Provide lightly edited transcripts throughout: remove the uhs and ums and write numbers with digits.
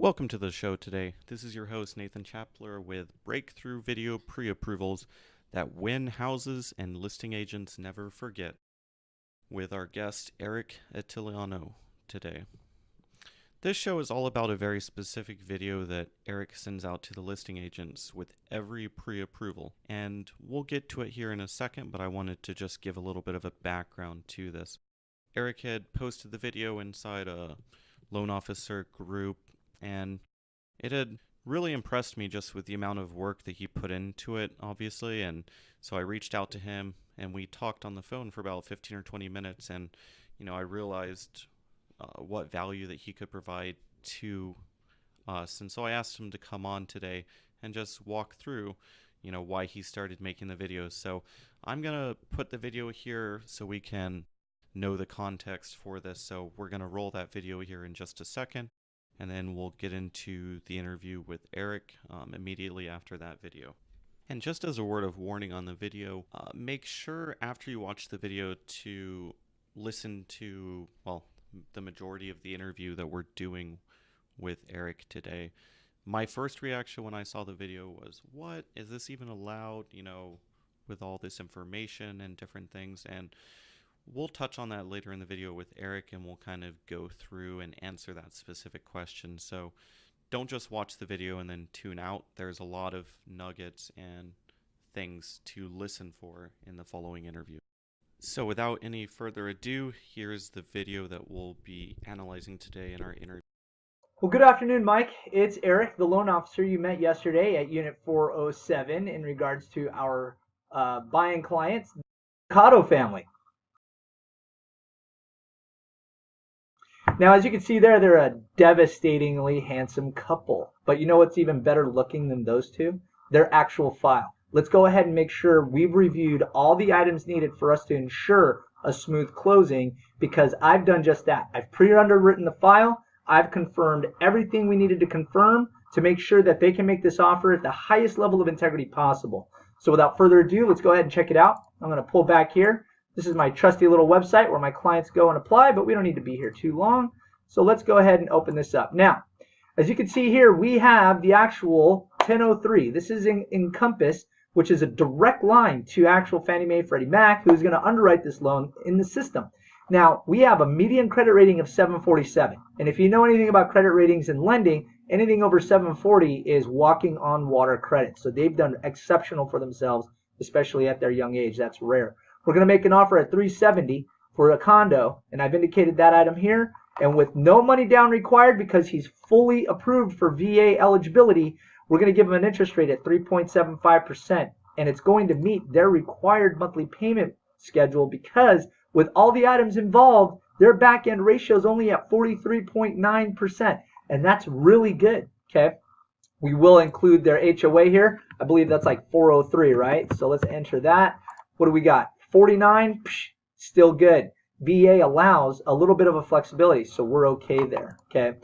Welcome to the show today. This is your host, Nathan Chapler, with breakthrough video pre-approvals that win houses and listing agents never forget, with our guest, Eric Attiliano, today. This show is all about a very specific video that Eric sends out to the listing agents with every pre-approval, and we'll get to it here in a second, but I wanted to just give a little bit of a background to this. Eric had posted the video inside a loan officer group, and it had really impressed me just with the amount of work that he put into it, obviously. And so I reached out to him and we talked on the phone for about 15 or 20 minutes. And, I realized what value that he could provide to us. And so I asked him to come on today and just walk through, why he started making the videos. So I'm going to put the video here so we can know the context for this. So we're going to roll that video here in just a second, and then we'll get into the interview with Eric immediately after that video. And just as a word of warning on the video, make sure after you watch the video to listen to, the majority of the interview that we're doing with Eric today. My first reaction when I saw the video was, what? Is this even allowed, with all this information and different things? And we'll touch on that later in the video with Eric, and we'll kind of go through and answer that specific question. So don't just watch the video and then tune out. There's a lot of nuggets and things to listen for in the following interview. So without any further ado, here's the video that we'll be analyzing today in our interview. Well, good afternoon, Mike. It's Eric, the loan officer you met yesterday at Unit 407 in regards to our buying clients, the Cotto family. Now, as you can see there, they're a devastatingly handsome couple. But you know what's even better looking than those two? Their actual file. Let's go ahead and make sure we've reviewed all the items needed for us to ensure a smooth closing, because I've done just that. I've pre-underwritten the file. I've confirmed everything we needed to confirm to make sure that they can make this offer at the highest level of integrity possible. So without further ado, let's go ahead and check it out. I'm going to pull back here. This is my trusty little website where my clients go and apply, but we don't need to be here too long. So let's go ahead and open this up. Now, as you can see here, we have the actual 1003. This is in Encompass, which is a direct line to actual Fannie Mae Freddie Mac, who's going to underwrite this loan in the system. Now, we have a median credit rating of 747. And if you know anything about credit ratings and lending, anything over 740 is walking on water credit. So they've done exceptional for themselves, especially at their young age. That's rare. We're going to make an offer at 370 for a condo, and I've indicated that item here. And with no money down required, because he's fully approved for VA eligibility, we're going to give him an interest rate at 3.75%. And it's going to meet their required monthly payment schedule, because with all the items involved, their back end ratio is only at 43.9%. And that's really good. Okay. We will include their HOA here. I believe that's like 403, right? So let's enter that. What do we got? 49, still good. VA allows a little bit of a flexibility, so we're okay there, okay?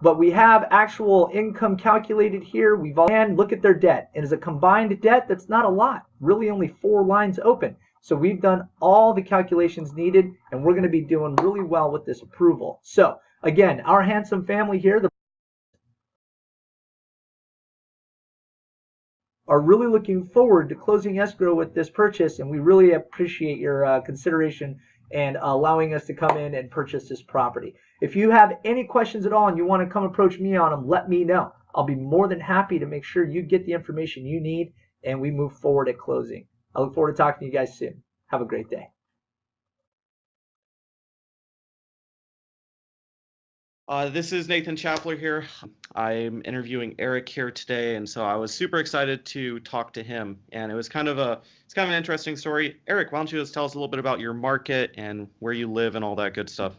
But we have actual income calculated here. And look at their debt. It is a combined debt that's not a lot, really only 4 lines open. So we've done all the calculations needed, and we're going to be doing really well with this approval. So again, our handsome family here, are really looking forward to closing escrow with this purchase, and we really appreciate your consideration and allowing us to come in and purchase this property. If you have any questions at all and you want to come approach me on them, let me know. I'll be more than happy to make sure you get the information you need and we move forward at closing. I look forward to talking to you guys soon. Have a great day. This is Nathan Chapler here. I'm interviewing Eric here today, and so I was super excited to talk to him. And it's kind of an interesting story. Eric, why don't you just tell us a little bit about your market and where you live and all that good stuff?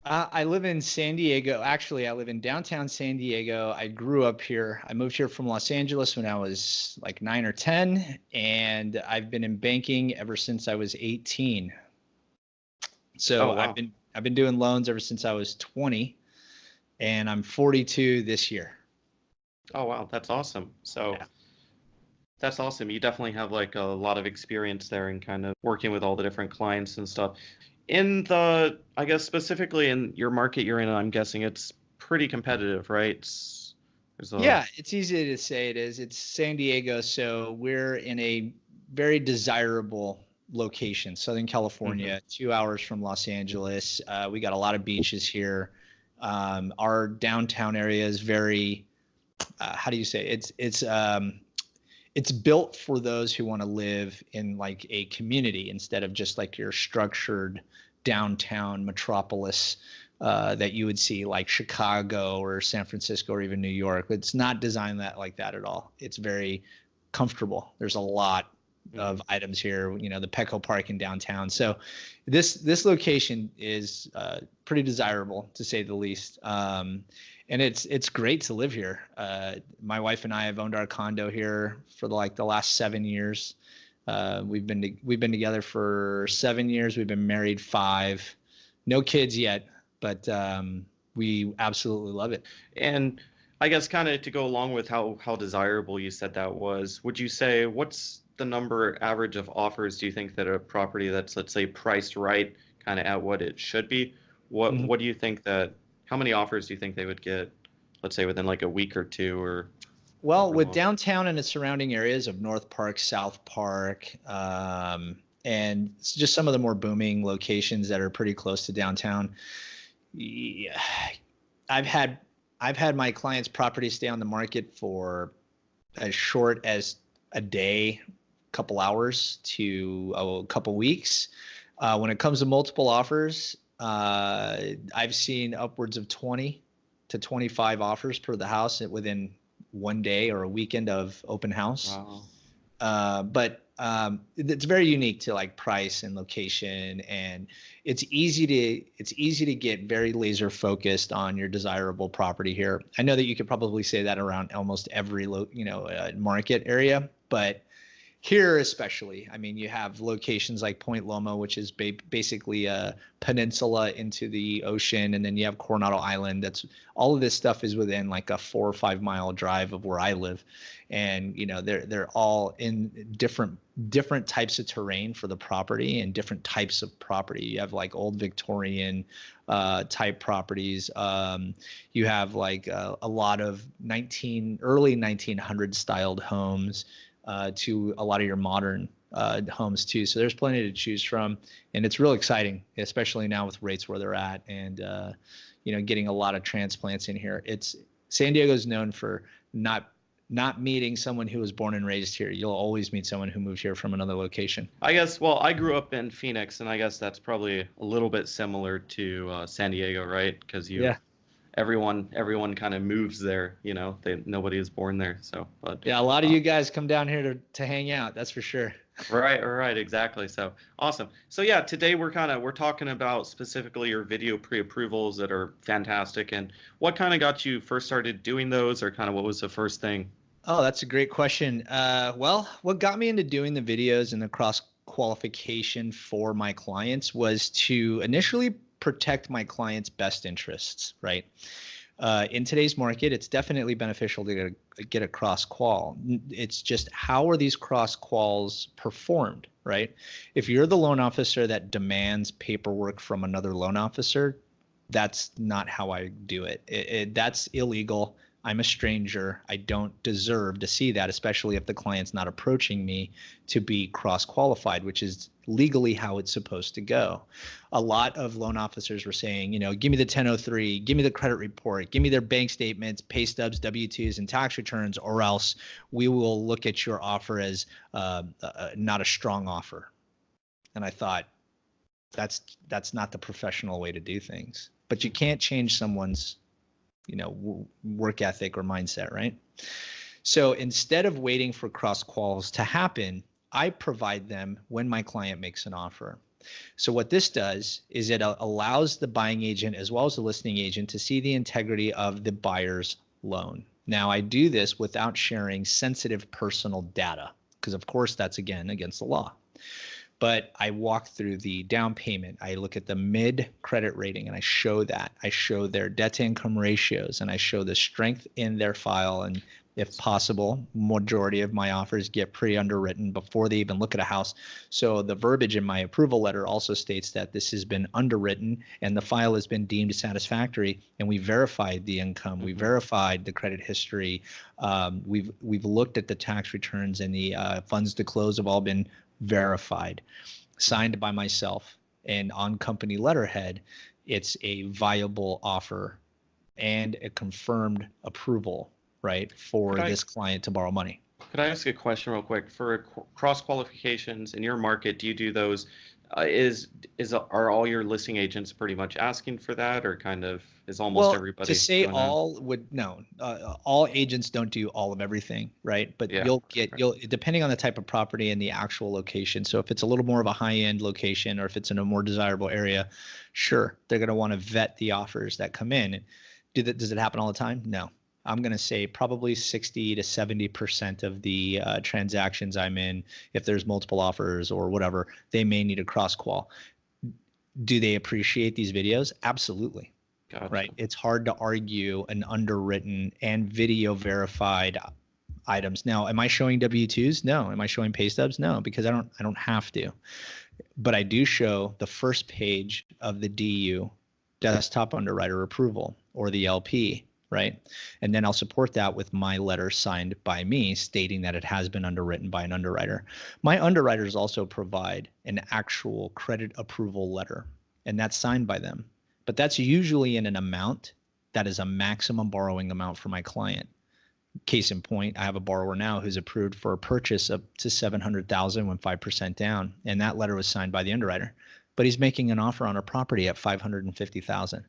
I live in San Diego. Actually, I live in downtown San Diego. I grew up here. I moved here from Los Angeles when I was like 9 or 10, and I've been in banking ever since I was 18. So wow. I've been doing loans ever since I was 20. And I'm 42 this year. Oh, wow. That's awesome. So yeah. That's awesome. You definitely have like a lot of experience there in kind of working with all the different clients and stuff. I guess specifically in your market you're in, I'm guessing it's pretty competitive, right? There's a Yeah, it's easy to say it is. It's San Diego, so we're in a very desirable location, Southern Mhm. California, 2 hours from Los Angeles. We got a lot of beaches here. Our downtown area is very, how do you say? It's built for those who want to live in like a community instead of just like your structured downtown metropolis that you would see like Chicago or San Francisco or even New York. It's not designed that like that at all. It's very comfortable. There's a lot Mhm. of items here, the Petco Park in downtown. So this location is pretty desirable to say the least. And it's great to live here. My wife and I have owned our condo here for the last 7 years. We've been together for 7 years. We've been married 5. No kids yet, but we absolutely love it. And I guess kind of to go along with how desirable you said that was, would you say what's the number average of offers do you think that a property that's, let's say, priced right, kind of at what it should be, Mhm. what do you think that how many offers do you think they would get, let's say within like a week or two or Well, however with long? downtown and its surrounding areas of North Park, South Park, and it's just some of the more booming locations that are pretty close to downtown, yeah, I've had I've had my clients' properties stay on the market for as short as a day, couple hours to a couple weeks. When it comes to multiple offers, I've seen upwards of 20 to 25 offers per the house within one day or a weekend of open house. Wow. But it's very unique to like price and location, and it's easy to get very laser focused on your desirable property here. I know that you could probably say that around almost every market area, but here especially, I mean, you have locations like Point Loma, which is basically a peninsula into the ocean, and then you have Coronado Island. That's all of this stuff is within like a 4 or 5 mile drive of where I live, and they're all in different types of terrain for the property and different types of property. You have like old Victorian type properties. You have like a lot of early 1900 styled homes to a lot of your modern homes too. So there's plenty to choose from, and it's real exciting, especially now with rates where they're at, and getting a lot of transplants in here. It's San Diego is known for not meeting someone who was born and raised here. You'll always meet someone who moved here from another location. I guess, well, I grew up in Phoenix, and I guess that's probably a little bit similar to San Diego, right? Because you Yeah. everyone kind of moves there, nobody is born there. So, but Yeah, a lot of uh, you guys come down here to hang out, that's for sure. right, exactly. So awesome. So yeah, today we're talking about specifically your video pre-approvals that are fantastic, and what kind of got you first started doing those, or kind of what was the first thing? Oh, that's a great question. Well, what got me into doing the videos and the cross qualification for my clients was to initially protect my clients' best interests, right? In today's market, it's definitely beneficial to get a cross qual. It's just how are these cross quals performed, right? If you're the loan officer that demands paperwork from another loan officer, that's not how I do it. That's illegal. I'm a stranger. I don't deserve to see that, especially if the client's not approaching me to be cross qualified, which is legally how it's supposed to go. A lot of loan officers were saying, give me the 1003, give me the credit report, give me their bank statements, pay stubs, W-2s, and tax returns, or else we will look at your offer as not a strong offer. And I thought, that's not the professional way to do things. But you can't change someone's work ethic or mindset, right? So instead of waiting for cross quals to happen, I provide them when my client makes an offer. So what this does is it allows the buying agent as well as the listing agent to see the integrity of the buyer's loan. Now, I do this without sharing sensitive personal data because, of course, that's again against the law. But I walk through the down payment. I look at the mid credit rating and I show that. I show their debt to income ratios and I show the strength in their file. And if possible, majority of my offers get pre-underwritten before they even look at a house. So the verbiage in my approval letter also states that this has been underwritten and the file has been deemed satisfactory. And we verified the income, we verified the credit history. We've looked at the tax returns, and the funds to close have all been verified, signed by myself, and on company letterhead. It's a viable offer and a confirmed approval, right, for this client to borrow money. Could I ask a question real quick? For cross qualifications in your market, do you do those? Are all your listing agents pretty much asking for that, or kind of is almost everybody? To say all would no, all agents don't do all of everything, right? But you'll depending on the type of property and the actual location. So if it's a little more of a high-end location, or if it's in a more desirable area, sure, they're going to want to vet the offers that come in. Does it happen all the time? No. I'm going to say probably 60 to 70% of the transactions I'm in, if there's multiple offers or whatever, they may need a cross qual. Do they appreciate these videos? Absolutely. Gotcha. Right. It's hard to argue an underwritten and video verified items. Now, am I showing W-2s? No. Am I showing pay stubs? No, because I don't have to. But I do show the first page of the DU, desktop underwriter approval, or the LP. Right. And then I'll support that with my letter signed by me stating that it has been underwritten by an underwriter. My underwriters also provide an actual credit approval letter, and that's signed by them. But that's usually in an amount that is a maximum borrowing amount for my client. Case in point, I have a borrower now who's approved for a purchase up to $700,000 when 5% down, and that letter was signed by the underwriter. But he's making an offer on a property at $550,000.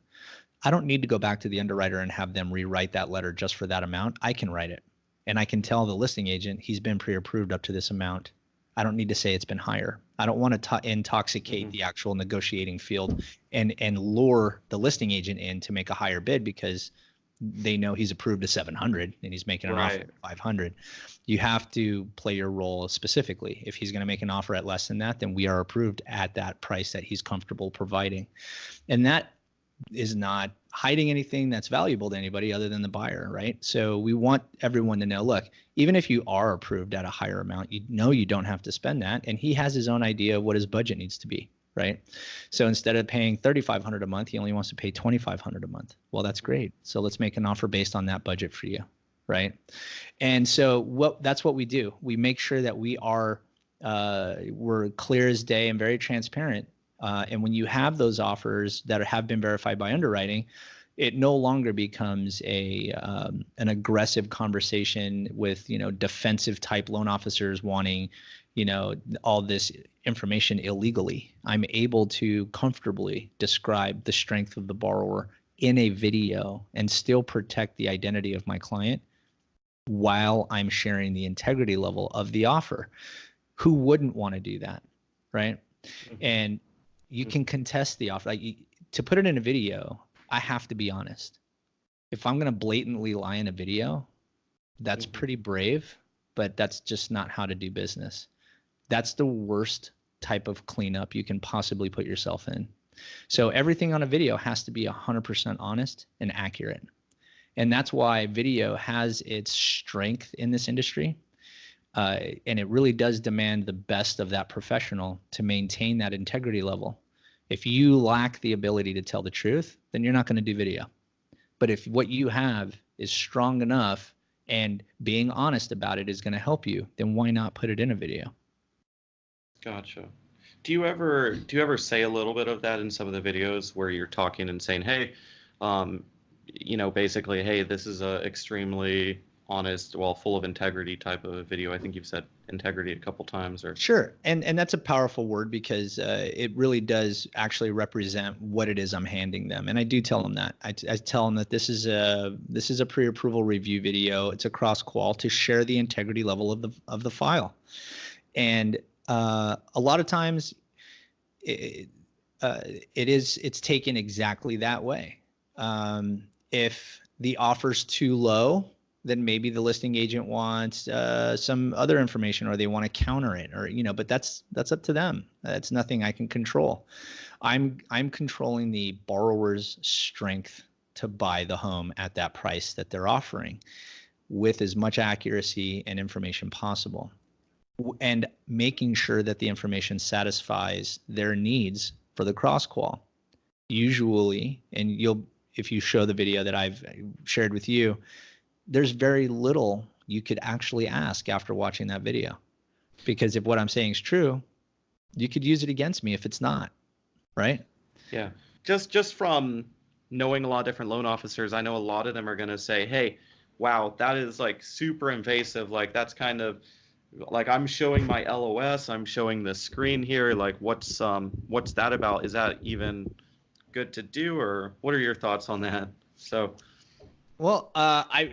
I don't need to go back to the underwriter and have them rewrite that letter just for that amount. I can write it, and I can tell the listing agent he's been pre-approved up to this amount. I don't need to say it's been higher. I don't want to intoxicate the actual negotiating field and lure the listing agent in to make a higher bid because they know he's approved to 700 and he's making an offer at 500. You have to play your role specifically. If he's going to make an offer at less than that, then we are approved at that price that he's comfortable providing. And that is not hiding anything that's valuable to anybody other than the buyer, right? So we want everyone to know, look, even if you are approved at a higher amount, you know you don't have to spend that, and he has his own idea of what his budget needs to be, right? So instead of paying $3,500 a month, he only wants to pay $2,500 a month. Well, that's great. So let's make an offer based on that budget for you, right? And so that's what we do. We make sure that we're clear as day and very transparent. And when you have those offers that have been verified by underwriting, it no longer becomes an aggressive conversation with, defensive type loan officers wanting, all this information illegally. I'm able to comfortably describe the strength of the borrower in a video and still protect the identity of my client while I'm sharing the integrity level of the offer. Who wouldn't want to do that, right? And you can contest the offer. To put it in a video, I have to be honest. If I'm going to blatantly lie in a video, that's pretty brave, but that's just not how to do business. That's the worst type of cleanup you can possibly put yourself in. So everything on a video has to be 100% honest and accurate. And that's why video has its strength in this industry. And it really does demand the best of that professional to maintain that integrity level. If you lack the ability to tell the truth, then you're not going to do video. But if what you have is strong enough and being honest about it is going to help you, then why not put it in a video? Gotcha. Do you ever say a little bit of that in some of the videos where you're talking and saying, hey, basically, hey, this is a extremely honest, full of integrity type of video? I think you've said integrity a couple times. Or Sure. And that's a powerful word because it really does actually represent what it is I'm handing them. And I do tell them that. I tell them that this is a pre-approval review video. It's a cross-qual to share the integrity level of the file. And a lot of times it's taken exactly that way. If the offer's too low, then maybe the listing agent wants some other information, or they want to counter it, or but that's up to them. That's nothing I can control. I'm controlling the borrower's strength to buy the home at that price that they're offering, with as much accuracy and information possible, and making sure that the information satisfies their needs for the cross qual. Usually, and if you show the video that I've shared with you, there's very little you could actually ask after watching that video, because if what I'm saying is true, you could use it against me if it's not, right? Yeah. Just from knowing a lot of different loan officers, I know a lot of them are going to say, hey, wow, that is like super invasive. Like that's kind of like, I'm showing my LOS, I'm showing the screen here. Like what's that about? Is that even good to do, or what are your thoughts on that? So, well,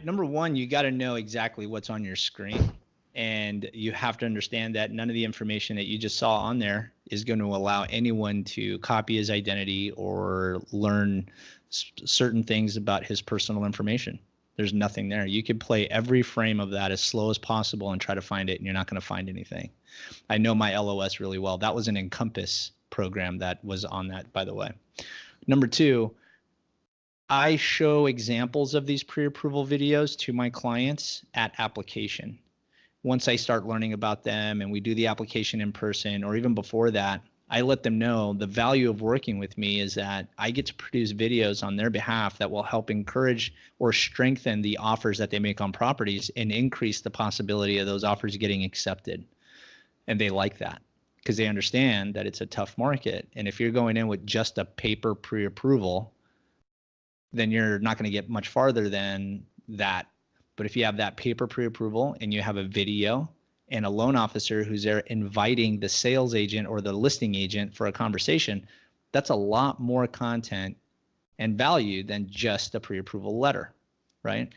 number one, you got to know exactly what's on your screen, and you have to understand that none of the information that you just saw on there is going to allow anyone to copy his identity or learn certain things about his personal information. There's nothing there. You could play every frame of that as slow as possible and try to find it, and you're not going to find anything. I know my LOS really well. That was an Encompass program that was on that, by the way. Number two, I show examples of these pre-approval videos to my clients at application. Once I start learning about them and we do the application in person, or even before that, I let them know the value of working with me is that I get to produce videos on their behalf that will help encourage or strengthen the offers that they make on properties and increase the possibility of those offers getting accepted. And they like that because they understand that it's a tough market. And if you're going in with just a paper pre-approval, then you're not going to get much farther than that. But if you have that paper pre-approval and you have a video and a loan officer who's there inviting the sales agent or the listing agent for a conversation, that's a lot more content and value than just a pre-approval letter, right?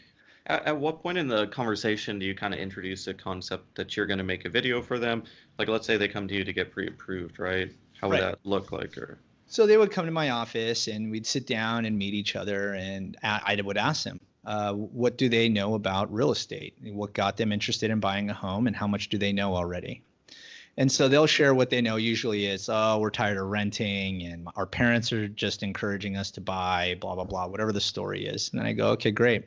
At what point in the conversation do you kind of introduce the concept that you're going to make a video for them? Like, let's say they come to you to get pre-approved, right? How would that look like? Or so they would come to my office and we'd sit down and meet each other, and I would ask them, what do they know about real estate? What got them interested in buying a home, and how much do they know already? And so they'll share what they know. Usually it's, oh, we're tired of renting and our parents are just encouraging us to buy, blah, blah, blah, whatever the story is. And then I go, okay, great.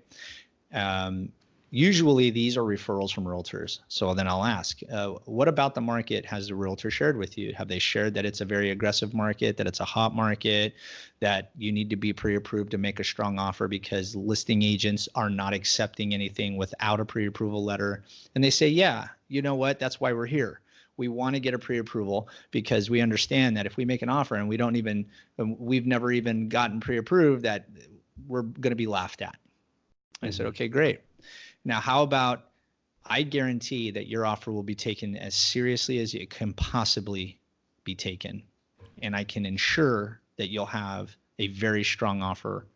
Usually these are referrals from realtors. So then I'll ask, what about the market has the realtor shared with you? Have they shared that it's a very aggressive market, that it's a hot market, that you need to be pre-approved to make a strong offer because listing agents are not accepting anything without a pre-approval letter? And they say, yeah, you know what? That's why we're here. We want to get a pre-approval because we understand that if we make an offer and we've never even gotten pre-approved, that we're going to be laughed at. I said, okay, great. Now, how about I guarantee that your offer will be taken as seriously as it can possibly be taken. And I can ensure that you'll have a very strong offer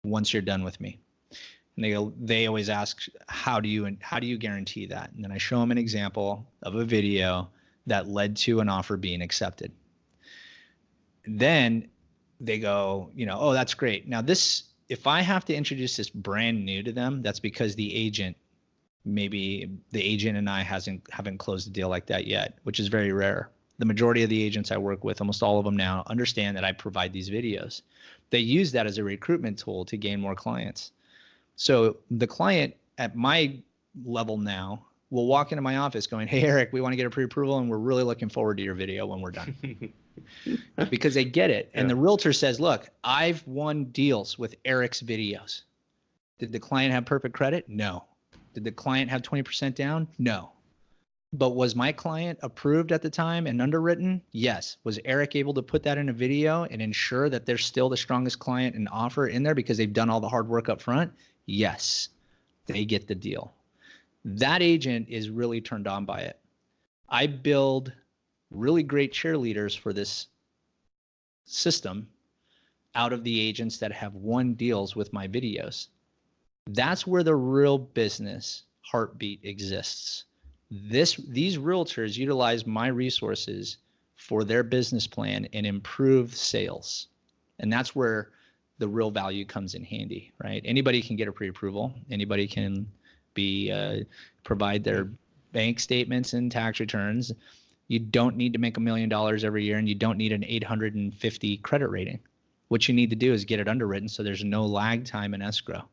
once you're done with me. And they always ask, how do you guarantee that? And then I show them an example of a video that led to an offer being accepted. Then they go, oh, that's great. Now if I have to introduce this brand new to them, that's because maybe the agent and I haven't closed a deal like that yet, which is very rare. The majority of the agents I work with, almost all of them now, understand that I provide these videos. They use that as a recruitment tool to gain more clients. So the client at my level now will walk into my office going, hey, Eric, we want to get a pre-approval and we're really looking forward to your video when we're done. Because they get it. And the realtor says, look, I've won deals with Eric's videos. Did the client have perfect credit? No. Did the client have 20% down? No. But was my client approved at the time and underwritten? Yes. Was Eric able to put that in a video and ensure that they're still the strongest client and offer in there because they've done all the hard work up front? Yes. They get the deal. That agent is really turned on by it. I build really great cheerleaders for this system out of the agents that have won deals with my videos. That's where the real business heartbeat exists. These realtors utilize my resources for their business plan and improve sales. And that's where the real value comes in handy, right? Anybody can get a pre-approval. Anybody can provide their bank statements and tax returns. You don't need to make $1 million every year, and you don't need an 850 credit rating. What you need to do is get it underwritten so there's no lag time in escrow.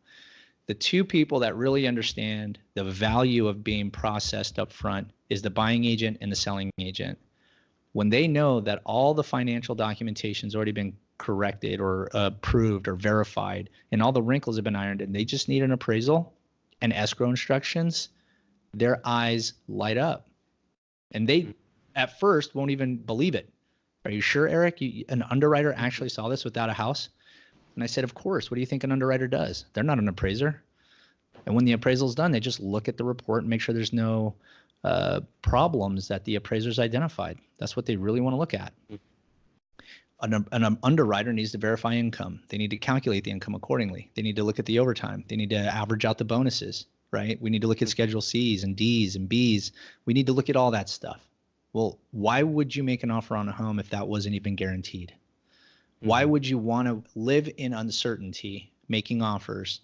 The two people that really understand the value of being processed up front is the buying agent and the selling agent. When they know that all the financial documentation's already been corrected or approved or verified and all the wrinkles have been ironed and they just need an appraisal and escrow instructions, their eyes light up. And they at first won't even believe it. Are you sure, Eric? An underwriter actually saw this without a house? And I said, of course. What do you think an underwriter does? They're not an appraiser. And when the appraisal's done, they just look at the report and make sure there's no problems that the appraiser's identified. That's what they really want to look at. An underwriter needs to verify income. They need to calculate the income accordingly. They need to look at the overtime. They need to average out the bonuses, right? We need to look at Schedule C's and D's and B's. We need to look at all that stuff. Well, why would you make an offer on a home if that wasn't even guaranteed? Why would you want to live in uncertainty making offers?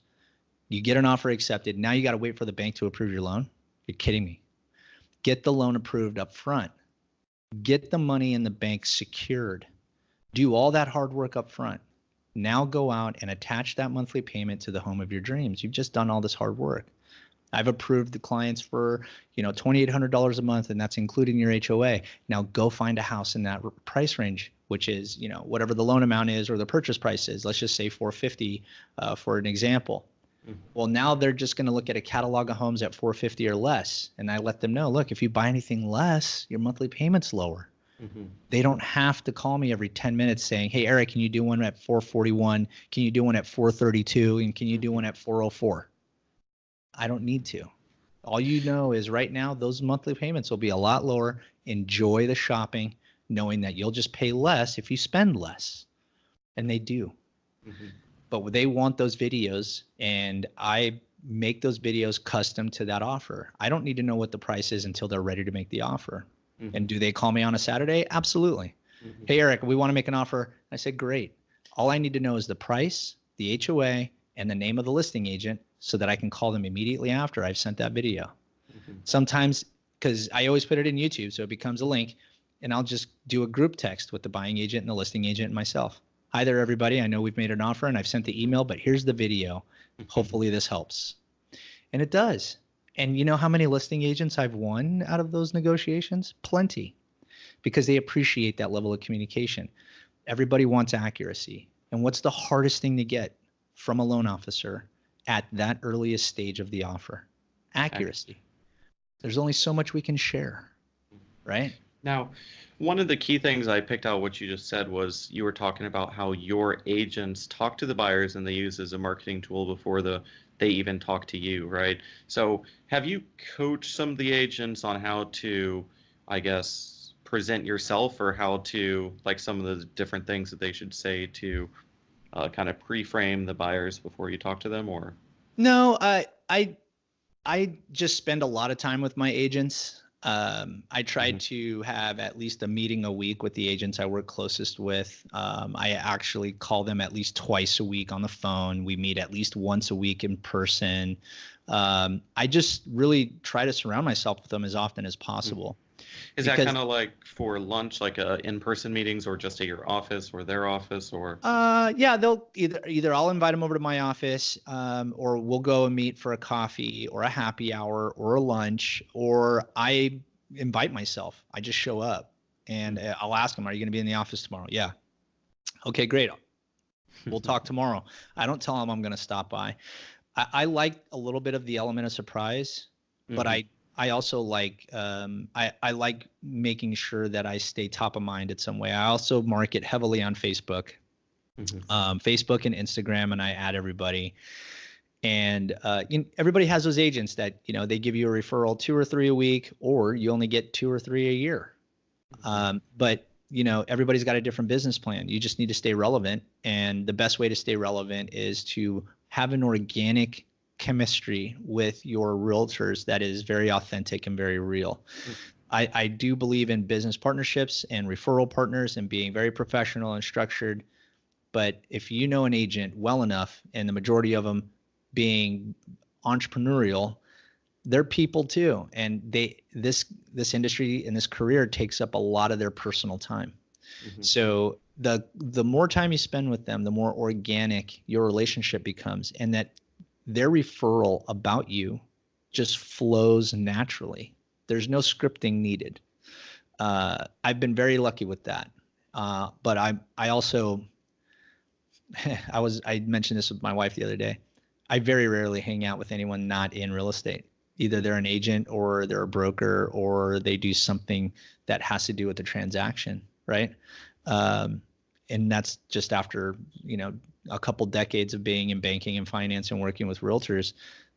You get an offer accepted. Now you got to wait for the bank to approve your loan. You're kidding me. Get the loan approved up front. Get the money in the bank secured. Do all that hard work up front. Now go out and attach that monthly payment to the home of your dreams. You've just done all this hard work. I've approved the clients for, $2,800 a month, and that's including your HOA. Now go find a house in that price range, which is, whatever the loan amount is or the purchase price is. Let's just say $450 for an example. Well, now they're just going to look at a catalog of homes at $450 or less. And I let them know, look, if you buy anything less, your monthly payment's lower. They don't have to call me every 10 minutes saying, hey, Eric, can you do one at $441? Can you do one at $432? And can you do one at $404? I don't need to. All you know is right now, those monthly payments will be a lot lower. Enjoy the shopping, knowing that you'll just pay less if you spend less. And they do. But they want those videos, and I make those videos custom to that offer. I don't need to know what the price is until they're ready to make the offer. And do they call me on a Saturday? Absolutely. Hey, Eric, we want to make an offer. I said, great. All I need to know is the price, the HOA, and the name of the listing agent so that I can call them immediately after I've sent that video. Sometimes, because I always put it in YouTube, so it becomes a link, and I'll just do a group text with the buying agent and the listing agent and myself. Hi there, everybody. I know we've made an offer and I've sent the email, but here's the video. Hopefully this helps. And it does. And you know how many listing agents I've won out of those negotiations? Plenty, because they appreciate that level of communication. Everybody wants accuracy. And what's the hardest thing to get from a loan officer at that earliest stage of the offer? Accuracy. There's only so much we can share, right? Now, one of the key things I picked out what you just said was you were talking about how your agents talk to the buyers and they use as a marketing tool before they even talk to you, right? So have you coached some of the agents on how to, I guess, present yourself, or how to, like, some of the different things that they should say to kind of pre-frame the buyers before you talk to them? Or no, I just spend a lot of time with my agents. I try to have at least a meeting a week with the agents I work closest with. I actually call them at least twice a week on the phone. We meet at least once a week in person. I just really try to surround myself with them as often as possible. Is that kind of like for lunch, like in-person meetings, or just at your office or their office, or? Yeah, they'll either I'll invite them over to my office, or we'll go and meet for a coffee or a happy hour or a lunch, or I invite myself. I just show up and I'll ask them, are you going to be in the office tomorrow? Yeah. Okay, great. We'll talk tomorrow. I don't tell them I'm going to stop by. I like a little bit of the element of surprise, but I also like I like making sure that I stay top of mind in some way. I also market heavily on Facebook, Facebook and Instagram, and I add everybody. And everybody has those agents that, they give you a referral 2 or 3 a week, or you only get 2 or 3 a year. But everybody's got a different business plan. You just need to stay relevant. And the best way to stay relevant is to have an organic chemistry with your realtors that is very authentic and very real. I do believe in business partnerships and referral partners and being very professional and structured. But if you know an agent well enough, and the majority of them being entrepreneurial, they're people too, and this industry and this career takes up a lot of their personal time. Mm-hmm. So the more time you spend with them, the more organic your relationship becomes, and that their referral about you just flows naturally. There's no scripting needed. I've been very lucky with that. But I also, I mentioned this with my wife the other day. I very rarely hang out with anyone not in real estate. Either they're an agent or they're a broker or they do something that has to do with the transaction, right? And that's just after, a couple decades of being in banking and finance and working with realtors.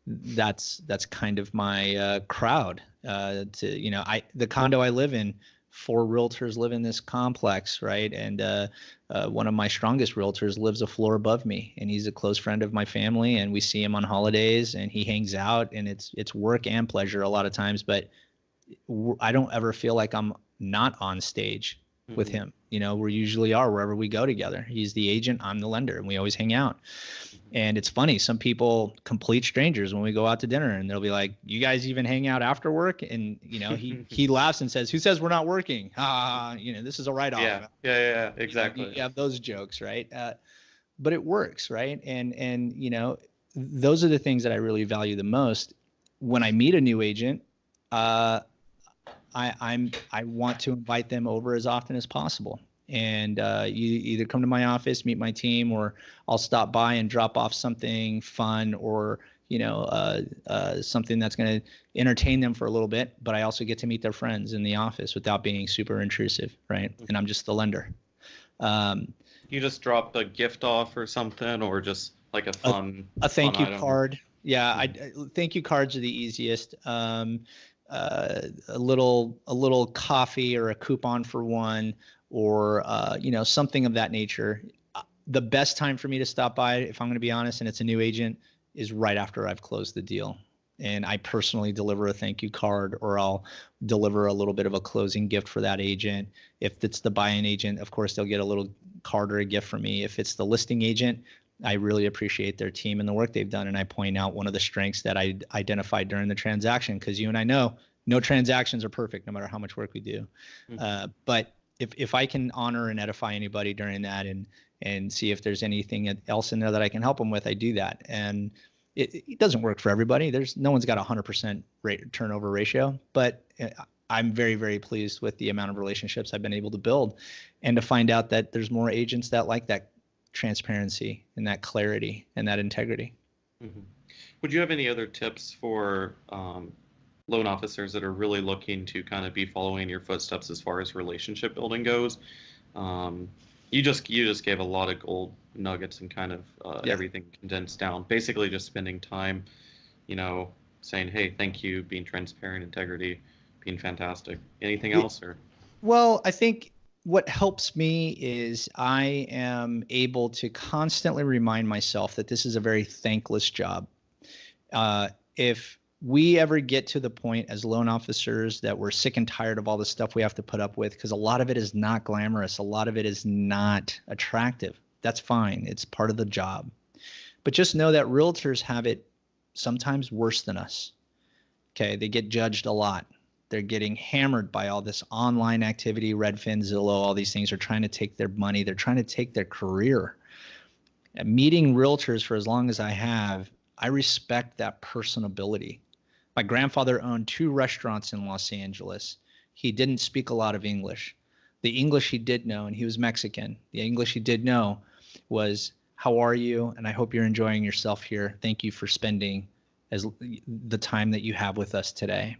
That's kind of my crowd. The condo I live in, 4 realtors live in this complex, right? And one of my strongest realtors lives a floor above me, and he's a close friend of my family, and we see him on holidays, and he hangs out, and it's work and pleasure a lot of times, but I don't ever feel like I'm not on stage with him. We usually are wherever we go together. He's the agent, I'm the lender, and we always hang out. And it's funny, some people, complete strangers, when we go out to dinner, and they'll be like, "You guys even hang out after work?" And he laughs and says, "Who says we're not working? This is a write-off." Yeah, exactly. You have those jokes, right? But it works, right? And those are the things that I really value the most. When I meet a new agent, I want to invite them over as often as possible. And you either come to my office, meet my team, or I'll stop by and drop off something fun or, something that's going to entertain them for a little bit. But I also get to meet their friends in the office without being super intrusive, right? And I'm just the lender. You just drop a gift off or something, or just like a thank you card. Yeah, thank you cards are the easiest. A little coffee or a coupon for one, or something of that nature. The best time for me to stop by, if I'm going to be honest, and it's a new agent, is right after I've closed the deal. And I personally deliver a thank you card, or I'll deliver a little bit of a closing gift for that agent. If it's the buy-in agent, of course, they'll get a little card or a gift from me. If it's the listing agent, I really appreciate their team and the work they've done. And I point out one of the strengths that I identified during the transaction, because you and I know no transactions are perfect, no matter how much work we do. But if I can honor and edify anybody during that, and see if there's anything else in there that I can help them with, I do that. And it doesn't work for everybody. No one's got 100% turnover ratio, but I'm very, very pleased with the amount of relationships I've been able to build, and to find out that there's more agents that like that transparency and that clarity and that integrity. Would you have any other tips for loan officers that are really looking to kind of be following your footsteps as far as relationship building goes? You just gave a lot of gold nuggets and kind of everything condensed down. Basically, just spending time, saying, "Hey, thank you," being transparent, integrity, being fantastic. Anything else? Or? Well, I think what helps me is I am able to constantly remind myself that this is a very thankless job. If we ever get to the point as loan officers that we're sick and tired of all the stuff we have to put up with, because a lot of it is not glamorous, a lot of it is not attractive, that's fine. It's part of the job. But just know that realtors have it sometimes worse than us. Okay, they get judged a lot. They're getting hammered by all this online activity. Redfin, Zillow, all these things are trying to take their money. They're trying to take their career. And meeting realtors for as long as I have, I respect that personability. My grandfather owned 2 restaurants in Los Angeles. He didn't speak a lot of English. The English he did know, and he was Mexican, the English he did know was, "How are you? And I hope you're enjoying yourself here. Thank you for spending the time that you have with us today."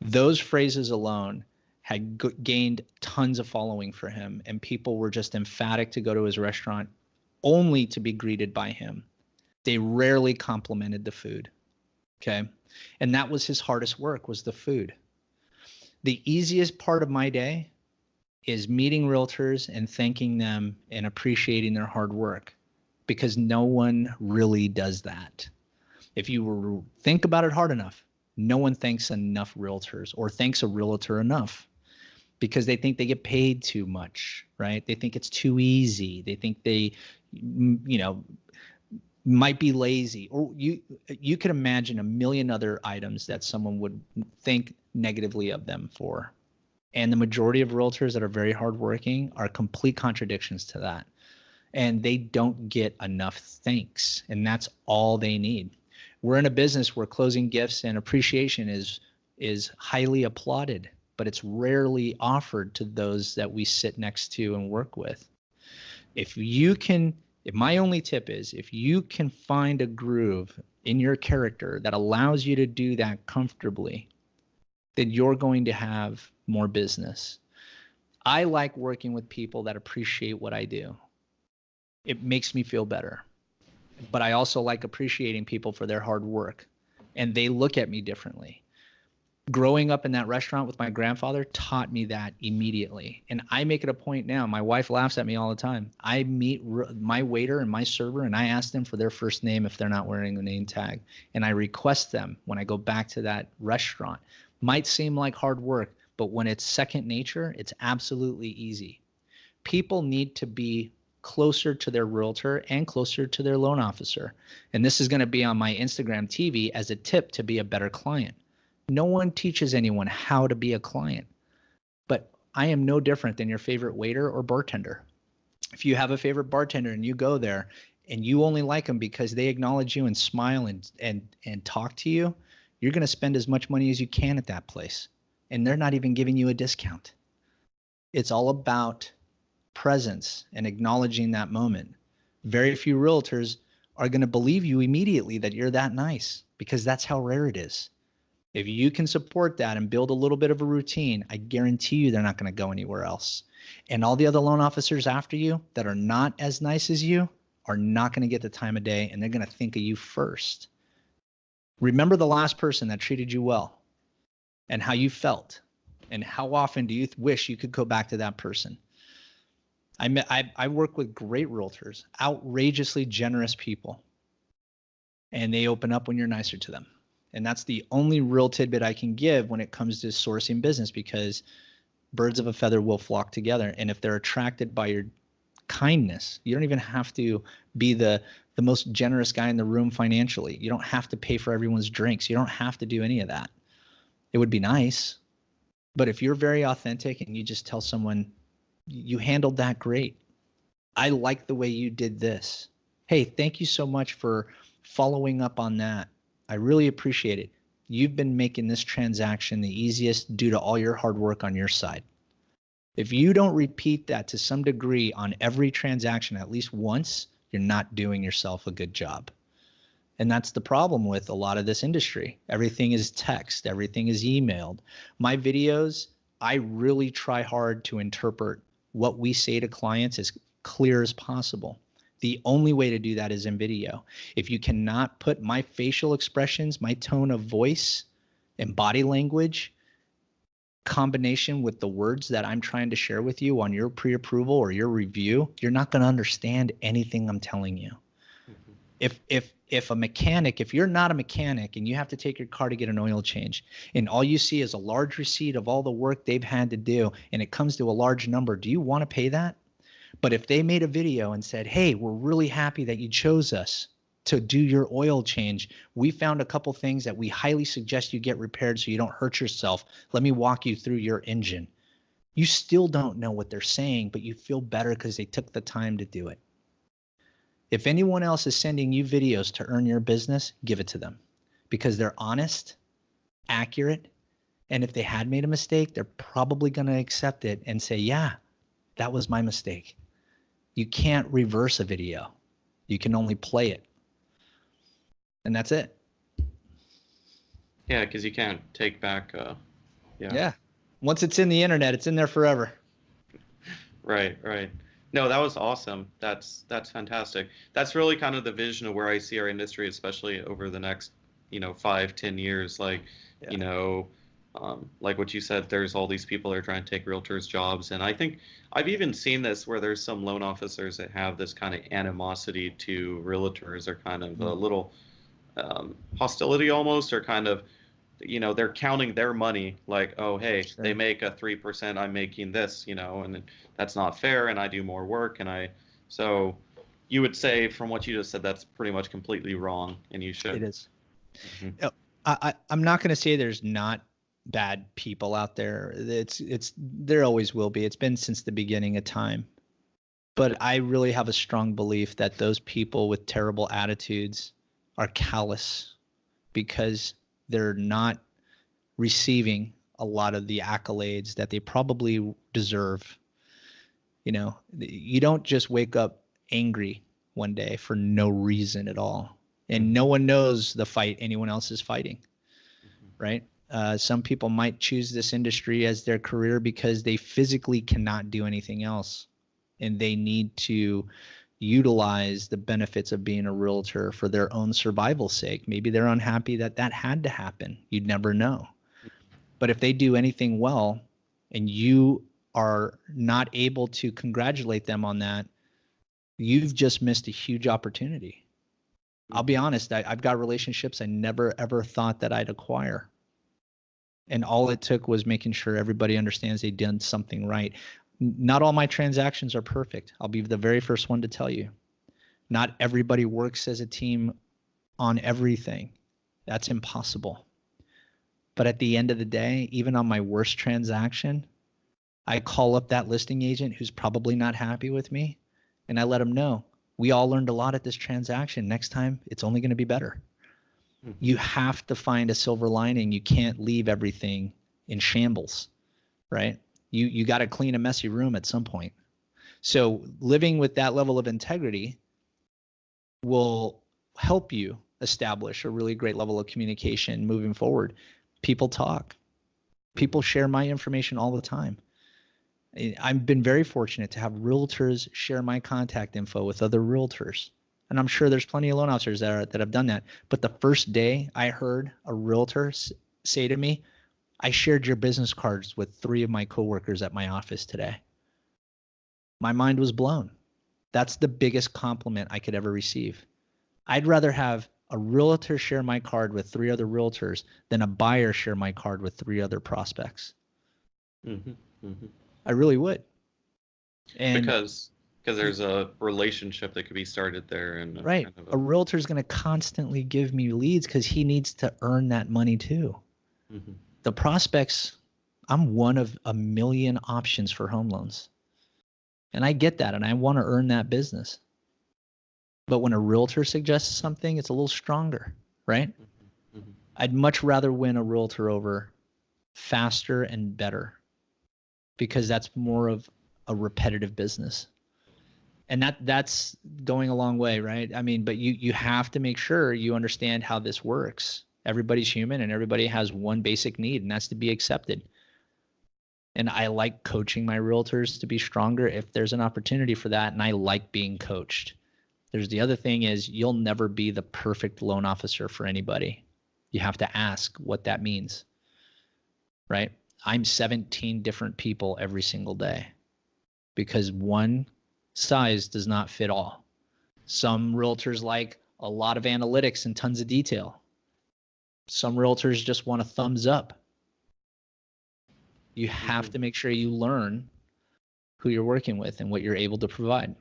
Those phrases alone had gained tons of following for him, and people were just emphatic to go to his restaurant only to be greeted by him. They rarely complimented the food. Okay. And that was his hardest work, was the food. The easiest part of my day is meeting realtors and thanking them and appreciating their hard work, because no one really does that. If you think about it hard enough, no one thanks enough realtors, or thanks a realtor enough, because they think they get paid too much, right? They think it's too easy. They think might be lazy, or you could imagine a million other items that someone would think negatively of them for. And the majority of realtors that are very hardworking are complete contradictions to that. And they don't get enough thanks. And that's all they need. We're in a business where closing gifts and appreciation is highly applauded, but it's rarely offered to those that we sit next to and work with. If my only tip is, if you can find a groove in your character that allows you to do that comfortably, then you're going to have more business. I like working with people that appreciate what I do. It makes me feel better. But I also like appreciating people for their hard work, and they look at me differently. Growing up in that restaurant with my grandfather taught me that immediately. And I make it a point now. My wife laughs at me all the time. I meet my waiter and my server, and I ask them for their first name if they're not wearing the name tag. And I request them when I go back to that restaurant. Might seem like hard work, but when it's second nature, it's absolutely easy. People need to be closer to their realtor and closer to their loan officer. And this is going to be on my Instagram TV as a tip to be a better client. No one teaches anyone how to be a client, but I am no different than your favorite waiter or bartender. If you have a favorite bartender and you go there and you only like them because they acknowledge you and smile and talk to you, you're going to spend as much money as you can at that place. And they're not even giving you a discount. It's all about presence and acknowledging that moment. Very few realtors are going to believe you immediately that you're that nice, because that's how rare it is. If you can support that and build a little bit of a routine, I guarantee you they're not going to go anywhere else. And all the other loan officers after you that are not as nice as you are not going to get the time of day, and they're going to think of you first. Remember the last person that treated you well and how you felt, and how often do you wish you could go back to that person? I work with great realtors, outrageously generous people, and they open up when you're nicer to them. And that's the only real tidbit I can give when it comes to sourcing business, because birds of a feather will flock together. And if they're attracted by your kindness, you don't even have to be the most generous guy in the room financially. You don't have to pay for everyone's drinks. You don't have to do any of that. It would be nice. But if you're very authentic and you just tell someone, you handled that great. I like the way you did this. Hey, thank you so much for following up on that. I really appreciate it. You've been making this transaction the easiest due to all your hard work on your side. If you don't repeat that to some degree on every transaction at least once, you're not doing yourself a good job. And that's the problem with a lot of this industry. Everything is text, everything is emailed. My videos, I really try hard to interpret what we say to clients as clear as possible. The only way to do that is in video. If you cannot put my facial expressions, my tone of voice and body language, combination with the words that I'm trying to share with you on your pre-approval or your review, you're not going to understand anything I'm telling you. If a mechanic, if you're not a mechanic and you have to take your car to get an oil change, and all you see is a large receipt of all the work they've had to do, and it comes to a large number, do you want to pay that? But if they made a video and said, hey, we're really happy that you chose us to do your oil change. We found a couple things that we highly suggest you get repaired so you don't hurt yourself. Let me walk you through your engine. You still don't know what they're saying, but you feel better because they took the time to do it. If anyone else is sending you videos to earn your business, give it to them, because they're honest, accurate, and if they had made a mistake, they're probably going to accept it and say, yeah, that was my mistake. You can't reverse a video. You can only play it. And that's it. Yeah, because you can't take back. Yeah. Once it's in the internet, it's in there forever. Right. No, that was awesome. That's fantastic. That's really kind of the vision of where I see our industry, especially over the next, 5-10 years. Like, like what you said, there's all these people that are trying to take realtors' jobs. And I think I've even seen this where there's some loan officers that have this kind of animosity to realtors, or kind of a little hostility almost, or kind of, they're counting their money like, oh, hey, sure, they make a 3%, I'm making this, and that's not fair, and I do more work. So you would say from what you just said, that's pretty much completely wrong, and you should. It is. Mm-hmm. I'm not going to say there's not bad people out there. There always will be. It's been since the beginning of time. But I really have a strong belief that those people with terrible attitudes are callous because they're not receiving a lot of the accolades that they probably deserve. You know, you don't just wake up angry one day for no reason at all. And no one knows the fight anyone else is fighting, right? Some people might choose this industry as their career because they physically cannot do anything else. And they need to utilize the benefits of being a realtor for their own survival sake. Maybe they're unhappy that that had to happen. You'd never know. But if they do anything well and you are not able to congratulate them on that, you've just missed a huge opportunity. I'll be honest, I've got relationships I never, ever thought that I'd acquire. And all it took was making sure everybody understands they've done something right. Not all my transactions are perfect. I'll be the very first one to tell you. Not everybody works as a team on everything. That's impossible. But at the end of the day, even on my worst transaction, I call up that listing agent who's probably not happy with me, and I let them know, we all learned a lot at this transaction. Next time, it's only going to be better. You have to find a silver lining. You can't leave everything in shambles, right? You got to clean a messy room at some point. So living with that level of integrity will help you establish a really great level of communication moving forward. People talk. People share my information all the time. I've been very fortunate to have realtors share my contact info with other realtors. And I'm sure there's plenty of loan officers that have done that. But the first day I heard a realtor say to me, I shared your business cards with 3 of my coworkers at my office today, my mind was blown. That's the biggest compliment I could ever receive. I'd rather have a realtor share my card with 3 other realtors than a buyer share my card with 3 other prospects. I really would. And because there's a relationship that could be started there. And right. A realtor is going to constantly give me leads because he needs to earn that money too. The prospects, I'm one of a million options for home loans. And I get that, and I want to earn that business. But when a realtor suggests something, it's a little stronger, right? I'd much rather win a realtor over faster and better because that's more of a repetitive business. And that's going a long way, right? I mean, but you have to make sure you understand how this works. Everybody's human and everybody has one basic need, and that's to be accepted. And I like coaching my realtors to be stronger if there's an opportunity for that, and I like being coached. There's the other thing is you'll never be the perfect loan officer for anybody. You have to ask what that means, right? I'm 17 different people every single day because one size does not fit all. Some realtors like a lot of analytics and tons of detail. Some realtors just want a thumbs up. You have to make sure you learn who you're working with and what you're able to provide.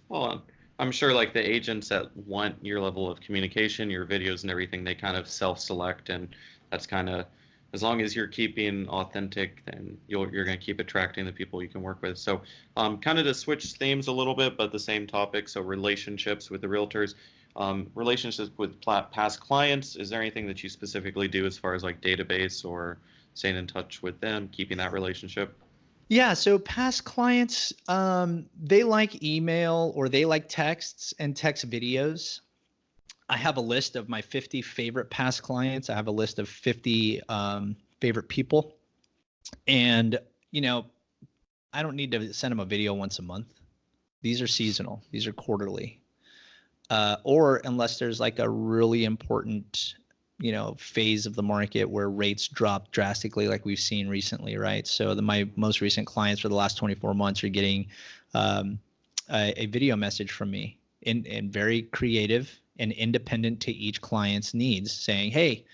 Well, I'm sure like the agents that want your level of communication, your videos and everything, they kind of self-select, and that's kind of, as long as you're keeping authentic, then you're going to keep attracting the people you can work with. So kind of to switch themes a little bit, but the same topic. So relationships with the realtors, relationships with past clients. Is there anything that you specifically do as far as like database or staying in touch with them, keeping that relationship? Yeah, so past clients, they like email or they like texts and text videos. I have a list of my 50 favorite past clients. I have a list of 50 favorite people. And, you know, I don't need to send them a video once a month. These are seasonal. These are quarterly. Or unless there's like a really important, you know, phase of the market where rates drop drastically like we've seen recently, right? So my most recent clients for the last 24 months are getting a video message from me in very creative and independent to each client's needs, saying, hey,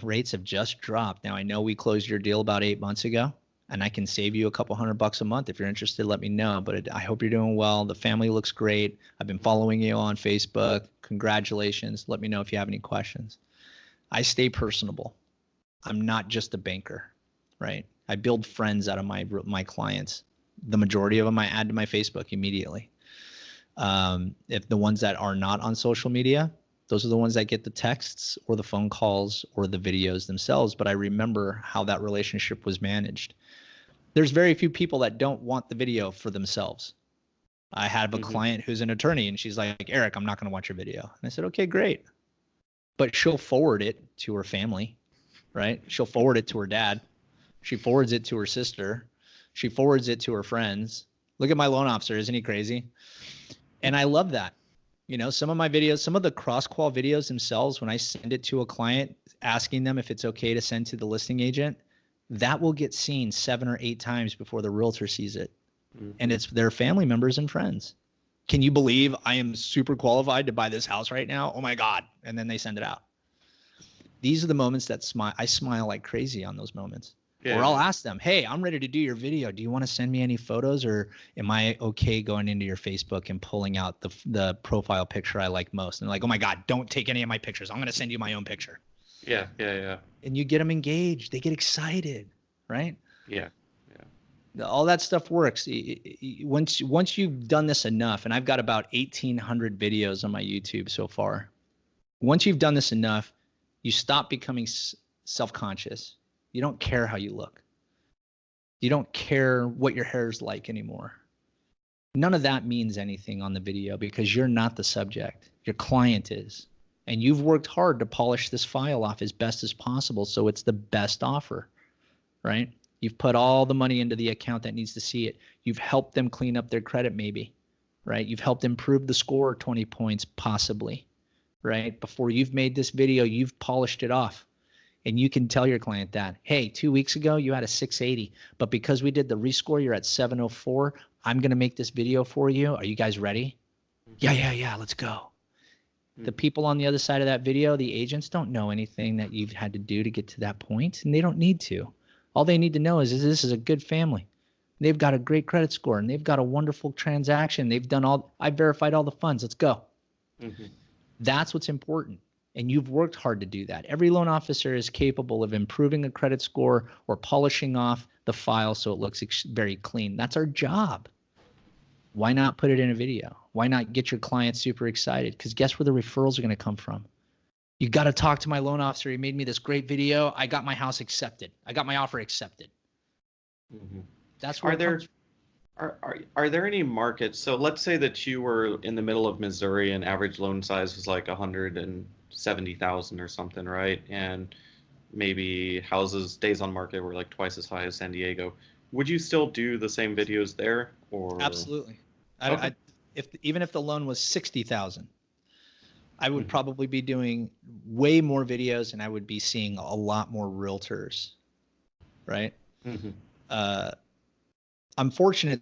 rates have just dropped. Now, I know we closed your deal about 8 months ago. and I can save you a couple $100 a month. If you're interested, let me know. But I hope you're doing well. The family looks great. I've been following you on Facebook. Congratulations. Let me know if you have any questions. I stay personable. I'm not just a banker, right? I build friends out of my clients. The majority of them I add to my Facebook immediately. If the ones that are not on social media, those are the ones that get the texts or the phone calls or the videos themselves. But I remember how that relationship was managed. There's very few people that don't want the video for themselves. I have a client who's an attorney, and she's like, Eric, I'm not going to watch your video. And I said, okay, great. But she'll forward it to her family, right? She'll forward it to her dad. She forwards it to her sister. She forwards it to her friends. Look at my loan officer. Isn't he crazy? And I love that. You know, some of my videos, some of the cross-qual videos themselves, when I send it to a client, asking them if it's okay to send to the listing agent, that will get seen 7 or 8 times before the realtor sees it. And it's their family members and friends. Can you believe I am super qualified to buy this house right now? Oh my God. And then they send it out. These are the moments that I smile like crazy on those moments. Yeah. Or I'll ask them, hey, I'm ready to do your video. Do you want to send me any photos, or am I okay going into your Facebook and pulling out the profile picture I like most? And they're like, oh my God, don't take any of my pictures. I'm going to send you my own picture. Yeah. And you get them engaged. They get excited, right? Yeah. All that stuff works. Once you've done this enough, and I've got about 1,800 videos on my YouTube so far. Once you've done this enough, you stop becoming self-conscious. You don't care how you look. You don't care what your hair is like anymore. None of that means anything on the video because you're not the subject. Your client is. And you've worked hard to polish this file off as best as possible so it's the best offer, right? You've put all the money into the account that needs to see it. You've helped them clean up their credit maybe, right? You've helped improve the score 20 points possibly, right? Before you've made this video, you've polished it off. And you can tell your client that, hey, 2 weeks ago, you had a 680, but because we did the rescore, you're at 704. I'm going to make this video for you. Are you guys ready? Yeah, let's go. The people on the other side of that video, the agents, don't know anything that you've had to do to get to that point, and they don't need to. All they need to know is this is a good family. They've got a great credit score, and they've got a wonderful transaction. I've verified all the funds. Let's go. That's what's important. And you've worked hard to do that. Every loan officer is capable of improving a credit score or polishing off the file so it looks very clean. That's our job. Why not put it in a video? Why not get your client super excited? Because guess where the referrals are going to come from? You got to talk to my loan officer. He made me this great video. I got my house accepted. I got my offer accepted. That's where Are there any markets? So let's say that you were in the middle of Missouri and average loan size was like 170,000 or something, right? And maybe houses days on market were like twice as high as San Diego. Would you still do the same videos there? Or absolutely. Okay. Even if the loan was 60,000, I would probably be doing way more videos, and I would be seeing a lot more realtors, right? I'm fortunate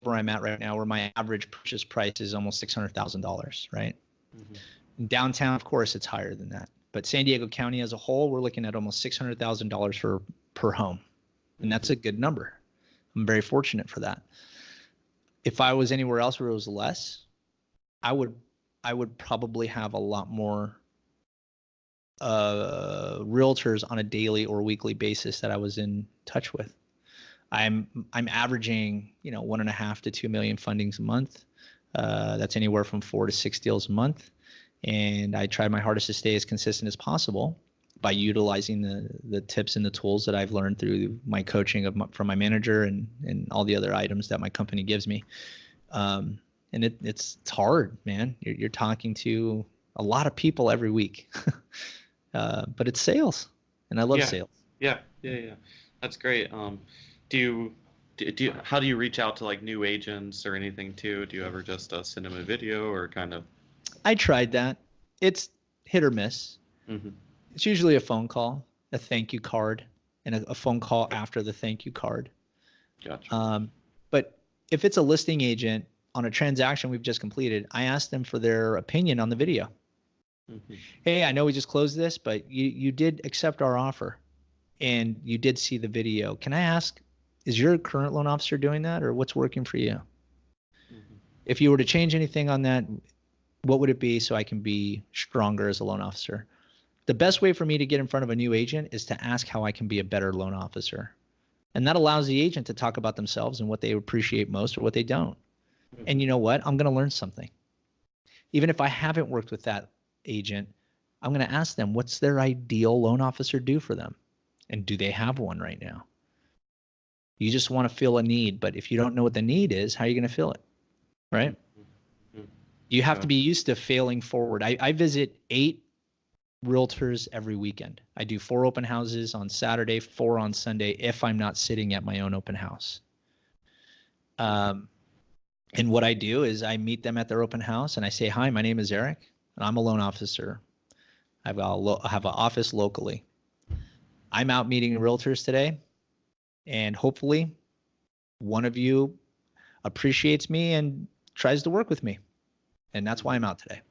where I'm at right now, where my average purchase price is almost $600,000, right? In downtown, of course, it's higher than that. But San Diego County as a whole, we're looking at almost $600,000 per home, and that's a good number. I'm very fortunate for that. If I was anywhere else where it was less, I would probably have a lot more realtors on a daily or weekly basis that I was in touch with. I'm averaging 1.5 to 2 million fundings a month. That's anywhere from 4 to 6 deals a month, and I try my hardest to stay as consistent as possible by utilizing the tips and the tools that I've learned through my coaching from my manager and all the other items that my company gives me. And it's hard, man. You're talking to a lot of people every week, but it's sales, and I love sales. Yeah. That's great. Do you how do you reach out to like new agents or anything too? Do you ever just send them a video or kind of? I tried that. It's hit or miss. It's usually a phone call, a thank you card, and a phone call after the thank you card. Gotcha. But if it's a listing agent on a transaction we've just completed, I ask them for their opinion on the video. Hey, I know we just closed this, but you did accept our offer and you did see the video. Can I ask, Is your current loan officer doing that, or what's working for you? Mm-hmm. If you were to change anything on that, what would it be so I can be stronger as a loan officer? The best way for me to get in front of a new agent is to ask how I can be a better loan officer. And that allows the agent to talk about themselves and what they appreciate most or what they don't. Mm-hmm. And you know what? I'm going to learn something. Even if I haven't worked with that agent, I'm going to ask them, what's their ideal loan officer do for them? And do they have one right now? You just want to fill a need, but if you don't know what the need is, how are you going to fill it? Right? Mm-hmm. You have to be used to failing forward. I visit 8 realtors every weekend. I do 4 open houses on Saturday, 4 on Sunday, if I'm not sitting at my own open house. And what I do is I meet them at their open house and I say, hi, my name is Eric and I'm a loan officer. I have an office locally. I'm out meeting realtors today, and hopefully one of you appreciates me and tries to work with me. And that's why I'm out today.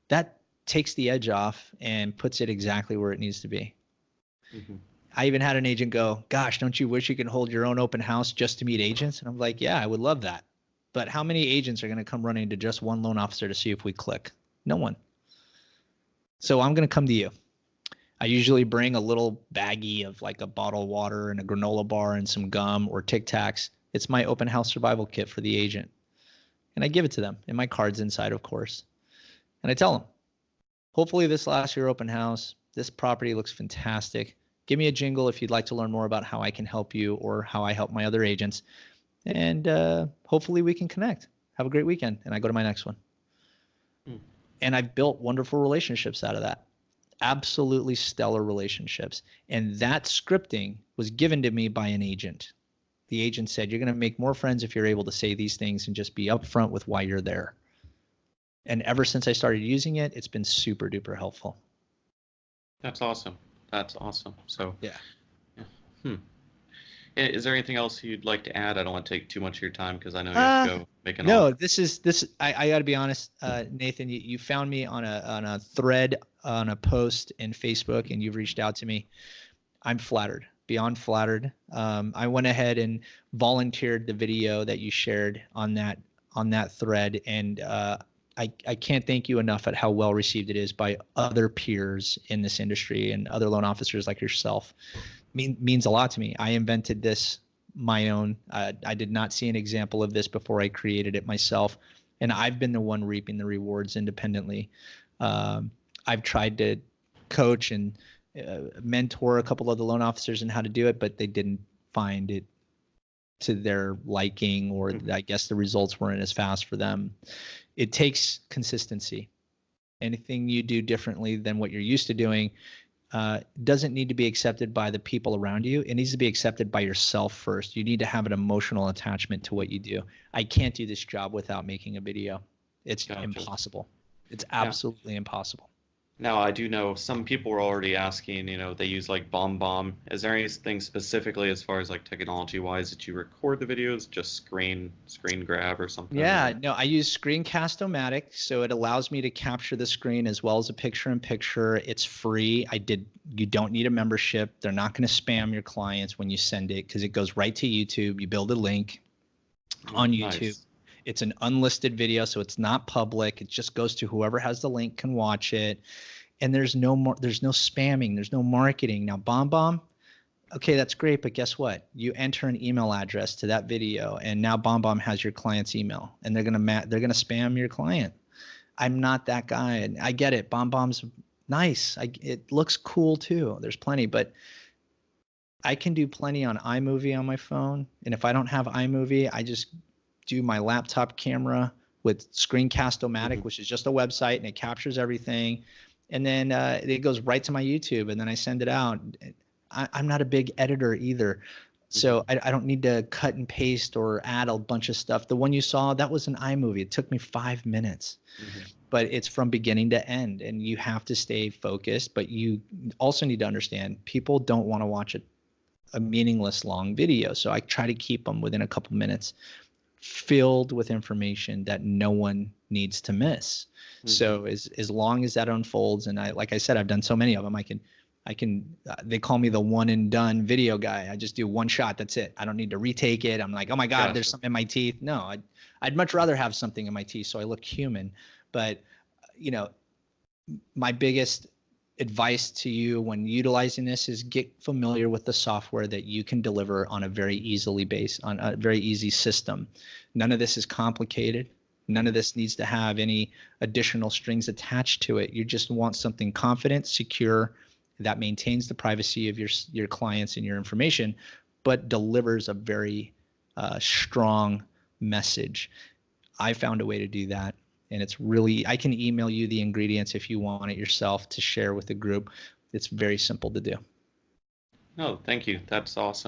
That takes the edge off and puts it exactly where it needs to be. Mm-hmm. I even had an agent go, gosh, don't you wish you could hold your own open house just to meet agents? And I'm like, yeah, I would love that. But how many agents are going to come running to just one loan officer to see if we click? No one. So I'm going to come to you. I usually bring a little baggie of like a bottle of water and a granola bar and some gum or Tic Tacs. It's my open house survival kit for the agent. And I give it to them, and my card's inside, of course. And I tell them, hopefully this last year open house, this property looks fantastic. Give me a jingle if you'd like to learn more about how I can help you or how I help my other agents. And hopefully we can connect. Have a great weekend. And I go to my next one. And I've built wonderful relationships out of that. Absolutely stellar relationships. And that scripting was given to me by an agent. The agent said, you're going to make more friends if you're able to say these things and just be upfront with why you're there. And ever since I started using it, it's been super duper helpful. That's awesome. That's awesome. So yeah. Is there anything else you'd like to add? I don't want to take too much of your time because I know you have to go make an offer. No, I got to be honest, Nathan, you found me on a thread, on a post in Facebook, and you've reached out to me. I'm flattered, beyond flattered. I went ahead and volunteered the video that you shared on that thread, and I can't thank you enough at how well received it is by other peers in this industry and other loan officers like yourself. Means a lot to me. I invented this my own. I did not see an example of this before I created it myself, and I've been the one reaping the rewards independently. I've tried to coach and mentor a couple of the loan officers in how to do it, but they didn't find it to their liking, or I guess the results weren't as fast for them. It takes consistency. Anything you do differently than what you're used to doing doesn't need to be accepted by the people around you. It needs to be accepted by yourself first. You need to have an emotional attachment to what you do. I can't do this job without making a video. It's impossible. It's absolutely impossible. Now, I do know some people were already asking, they use like BombBomb. Is there anything specifically as far as like technology-wise that you record the videos, just screen grab or something? Yeah, no, I use Screencast-O-Matic, so it allows me to capture the screen as well as a picture-in-picture. It's free. You don't need a membership. They're not going to spam your clients when you send it because it goes right to YouTube. You build a link on YouTube. Nice. It's an unlisted video, so it's not public. It just goes to whoever has the link can watch it. And there's no spamming. There's no marketing. Now, BombBomb, okay, that's great, but guess what? You enter an email address to that video, and now BombBomb has your client's email, and they're gonna spam your client. I'm not that guy, and I get it. BombBomb's nice. It looks cool too. There's plenty, but I can do plenty on iMovie on my phone, and if I don't have iMovie, I just do my laptop camera with Screencast-O-Matic, which is just a website, and it captures everything. And then it goes right to my YouTube, and then I send it out. I'm not a big editor either, so I don't need to cut and paste or add a bunch of stuff. The one you saw, that was an iMovie. It took me 5 minutes, but it's from beginning to end, and you have to stay focused. But you also need to understand people don't want to watch a meaningless long video, so I try to keep them within a couple minutes, filled with information that no one needs to miss. So as long as that unfolds, and like I said, I've done so many of them, I They call me the one and done video guy. I just do one shot. That's it. I don't need to retake it. I'm like, oh my God, there's something in my teeth. No, I'd much rather have something in my teeth so I look human. But, you know, my biggest advice to you when utilizing this is get familiar with the software that you can deliver on a very easy system. None of this is complicated. None of this needs to have any additional strings attached to it. You just want something confident, secure, that maintains the privacy of your clients and your information, but delivers a very strong message. I found a way to do that. And it's really, I can email you the ingredients if you want it yourself to share with the group. It's very simple to do. Oh, thank you. That's awesome.